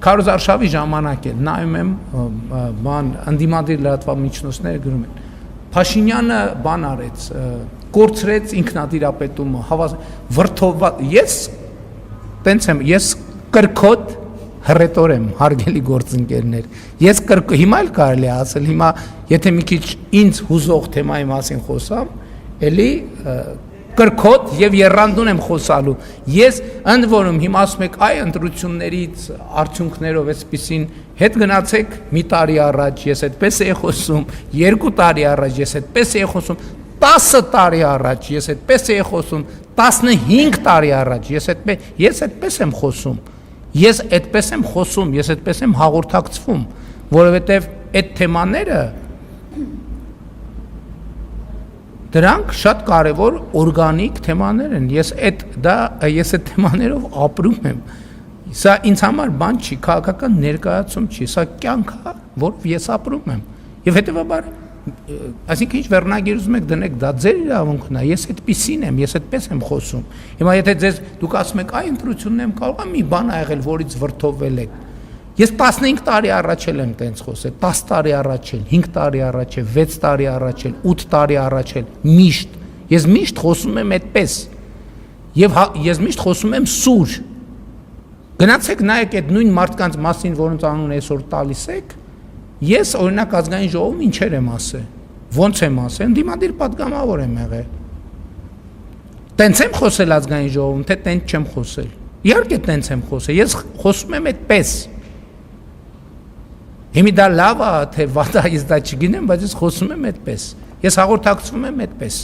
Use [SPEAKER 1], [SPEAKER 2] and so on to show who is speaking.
[SPEAKER 1] Քարոզ Արշավի ժամանակ է նայում եմ բան անդիմադիր լրատվամիջոցները գրում են Փաշինյանը բան արեց կորցրեց ինքնատիրապետումը վրթովված ես կրկոտ հռետոր եմ հարգելի գործընկերներ ես հիմա էլ կարելի է ասել հիմա եթե մի քիչ ինձ հուզող թեմայի մասին խոսամ էլի կրկոտ եւ երանդուն եմ խոսալու ես ընդ որում հիմա ասում եք այ ընտրություններից արդյունքներով այսպեսին հետ գնացեք մի տարի առաջ ես այդպես էի խոսում 2 տարի առաջ ես այդպես էի խոսում 10 տարի առաջ ես այդպես էի խոսում 15 տարի առաջ ես այդպես եմ խոսում ես այդպես եմ հաղորդակցվում որովհետեւ այդ թեմաները դրանք շատ կարևոր օրգանիկ թեմաներ են ես այդ թեմաներով ապրում եմ սա ինձ համար բան չի քաղաքական ներկայացում չի սա կյանք է որով ես ապրում եմ եւ հետեւաբար այսինքն ինչ վերնագիր ուզում եք դնեք դա ձեր իրավունքն է ես այդպեսին եմ ես այդպես եմ խոսում հիմա եթե դուք ասում եք այ ընտրությունն եմ կարող է մի բան ա եղել որից վրթովվել եք Ես 15 տարի առաջ եմ տենց խոսել, 10 տարի առաջ էլ, 5 տարի առաջ էլ, 6 տարի առաջ էլ, 8 տարի առաջ էլ, միշտ։ Ես միշտ խոսում եմ այդպես։ Եվ ես միշտ խոսում եմ սուր։ Գնացեք նայեք այդ նույն մարդկանց մասին, որոնց անուն այսօր տալիս եք, ես օրինակ ազգային ժողովում ինչեր եմ ասել։ Ոնց եմ ասել, ընդդիմադիր պատգամավոր եմ եղել։ Տենց եմ խոսել ազգային ժողովում, թե տենց չեմ խոսել։ Իհարկե տենց եմ խոսել, ես խոսում եմ այդպես։ Հիմա դա լավ է, թե վատ է, ես դա չգիտեմ, բայց ես խոսում եմ այդպես։ Ես հաղորդակցվում եմ այդպես։